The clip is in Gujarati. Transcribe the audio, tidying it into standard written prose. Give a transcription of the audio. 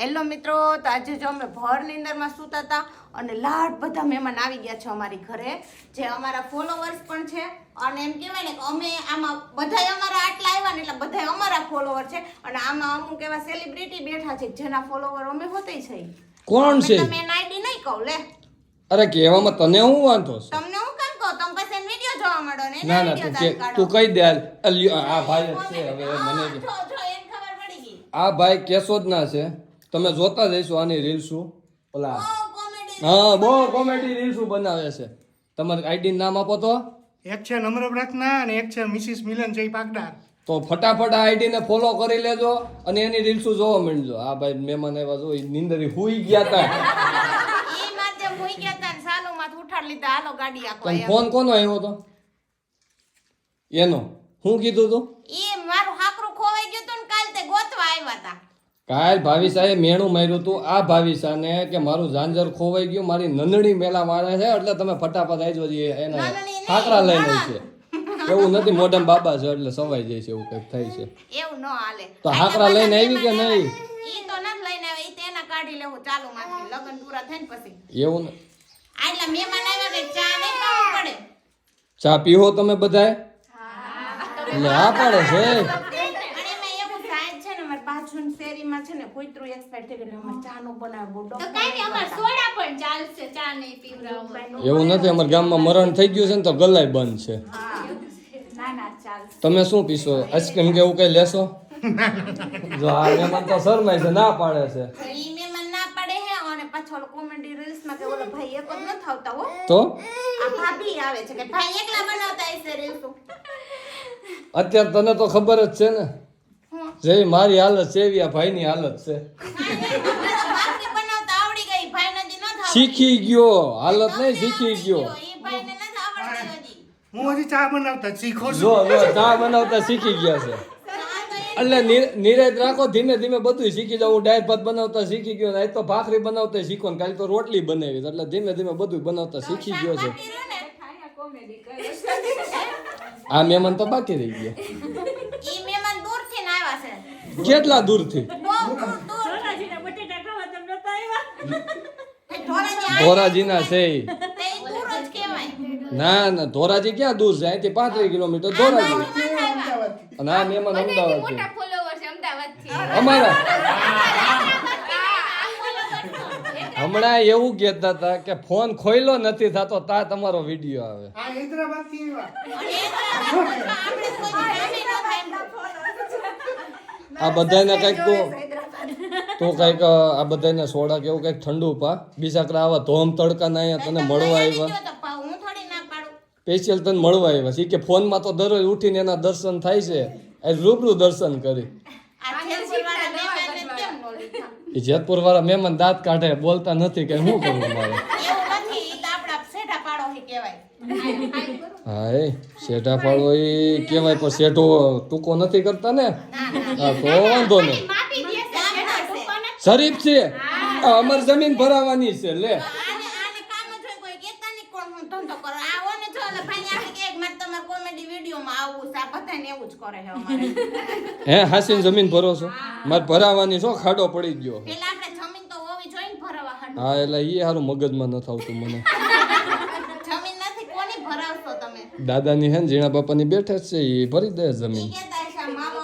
હેલો મિત્રો, તો આજે જો અમે ભર નીંદરમાં સૂતા હતા અને લાડ બધા મહેમાન આવી ગયા છે અમારી ઘરે, જે અમારા ફોલોવર્સ પણ છે. અને એમ કહેવાય ને કે અમે આમાં બધાય અમારા આટલા આવ્યા ને એટલે બધાય અમારા ફોલોવર છે. અને આમાં અમુક એવા સેલિબ્રિટી બેઠા છે જેના ફોલોવર અમે હોતે છે. કોણ છે? તમે આઈડી નહીં કહું લે. અરે કહેવામાં તને હું વાંધો છે? તમને હું કામ કહું? તમે પછી એનો વિડિયો જોવા માંડો ને. ના ના તું કહી દે. આ ભાઈ જ છે. હવે મને જો એને ખબર પડી ગઈ. આ ભાઈ કેશોદ ના છે. તમે જોતા જઈશું આની રીલ્સું. ઓલા કોમેડી. હા, બહુ કોમેડી રીલ્સું બનાવે છે. તમારું આઈડી નામ આપો તો. એક છે નમ્ર પ્રાર્થના અને એક છે મિસિસ મિલન જય પાકદાર. તો ફટાફટ આ આઈડી ને ફોલો કરી લેજો અને એની રીલ્સું જોવા માંડજો. આ ભાઈ મહેમાન આવ્યા જો નીંદરી હુઈ ગયા હતા. ઈ માથે ભૂઈ ગયા તા ને સાલું માથે ઉઠાડી લીધા. હાલો ગાડી આખો તને ફોન કોનો આવ્યો તો? એનો હું કીધું તું? ઈ મારું હાકરું ખોવાઈ ગયું તું ને કાલ તે ગોતવા આવ્યા તા. કાલ ભાવિસાએ મેણું માર્યું તું આ ભાવિસાને કે મારું ઝાંઝર ખોવાઈ ગયું, મારી નંદણી મેલા મારે છે, એટલે તમે ફટાફટ આવજો. એના ખાકરા લઈને છે. એવું નથી, મોઢમ બાબા છે એટલે સવાઈ જાય છે, એવું કંઈક થાય છે. એવું ન હાલે. તો હાકરા લઈને આવી કે નહીં? ઈ તો નથી લઈને આવી. ઈ તેના કાઢી લેવું ચાલુ માંથી લગન પૂરા થઈને પછી. એવું ને. આટલા મહેમાન આવ્યા કે ચા નહીં પાવું પડે. ચા પીવો તમે બધાય? એટલે આ પડે છે. અને એમાં એવું થાય છે ને, મારી બાજુની શેરીમાં છે ને કૂતરું એક્સપાયર થઈ ગયું. અમારે ચા નો બનાવે બોડો. તો કાઈ નહીં, અમાર સોડા પણ ચાલશે, ચા નહીં પીવડાવો. એવું નથી, અમારા ગામમાં મરણ થઈ ગયું છે ને તો ગલાય બંધ છે. ના ના ચાલશે. તમે શું પીશો? આઈસ્ક્રીમ કે એવું કઈ લેશો? જો આ મહેમાન તો શરમાય છે, ના પાડે છે. ઈ મહેમાન ના પડે હે. અને પાછો કોમેડી રીલ્સ માં કે ઓલો ભાઈ એક જ ન થાવતા હો. તો આ ભાભી આવે છે કે ભાઈ એકલા બનાવતા હશે રીલ્સ. અત્યારે તને તો ખબર જ છે ને જેવી મારી હાલત છે એવી આ ભાઈની હાલત છે. ભાખરી બનાવતા આવડી ગઈ. ભાઈ નજી ન થાવ. શીખી ગયો, હાલત નહીં શીખી ગયો. ઈ ભાઈને ન આવડતી હજી. હું હજી ચા બનાવતા જ શીખો છું. જો ચા બનાવતા શીખી ગયા છે. એટલે નિરાત રાખો, ધીમે ધીમે બધું શીખી જાવ. ડાયર ભાત બનાવતા શીખી ગયો, આજ તો ભાખરી બનાવતા શીખો ને કાલે તો રોટલી બનાવી, એટલે ધીમે ધીમે બધું બનાવતા શીખી ગયો છે. આ મહેમાન તો બાકી રહી ગયા. ઈ મહેમાન દૂરથી ને આવ્યા છે. કેટલા દૂરથી? બહુ દૂર. ધોરાજીના છે ઈ. તે દૂર જ કહેવાય. ના ના, ધોરાજી ક્યાં દૂર છે? અહીંથી 35 કિલોમીટર ધોરાજી. અને આ મહેમાન અમદાવાદ છે. મોટા ફોલોવર છે અમદાવાદથી. અમારા હમણાં એવું કહેતા હતા કે ફોન ખોઈલો નથી થતો તા તમારો વિડીયો આવે. આ હૈદરાબાદ થી આ બધાને કઈક તો કઈક આ બધાને સોડા કેવું કઈક ઠંડુ પા. બીજા કરા આવા ધોમ તડકા ના અહીંયા તને મળવા આવ્યા. હું થોડી ના પાડું. સ્પેશિયલ તને મળવા આવ્યા છે કે ફોનમાં તો દરરોજ ઉઠીને એના દર્શન થાય છે, આજ રૂબરૂ દર્શન કરી. આ જેતપુરવાળા મહેમાનને કેમ નો લીધા? એ જેતપુર વાળા મહેમાન દાંત કાઢે, બોલતા નથી કે શું કરવું મારે. એવું નથી. ઈ તો આપડા સેઠા પાડો હી કહેવાય. હા એ શેઠા પાડો એ કહેવાય, પણ શેઠો ટૂંકો નથી કરતા ને. હા તો વાંધો નહીં. માપી દે છે ગામના છે. શરીફ છે. આ અમાર જમીન ભરાવાની છે લે. આને કામ જ હોય. કોઈ કહેતા નહીં કોણ હું ધંધો કરો. આવો ને જો એટલે ભાઈ આપણે કે મારે તમારા કોમેડી વિડીયોમાં આવવું છે. આ બધાને એવું જ કરે છે અમારે. હે હાસીન જમીન ભરો છો? મારે ભરાવાની છો, ખાડો પડી ગયો. પેલા આપણે જમીન તો હોવી જોઈએ ને ભરાવા હાટુ. હા એટલે એ સારું મગજમાં નથી આવતું મને. જમીન નથી કોની ભરાવશો તમે? દાદાની હે ને ઝીણા બાપાની બેઠે જ છે, એ ભરી દે જમીન. ઈ કે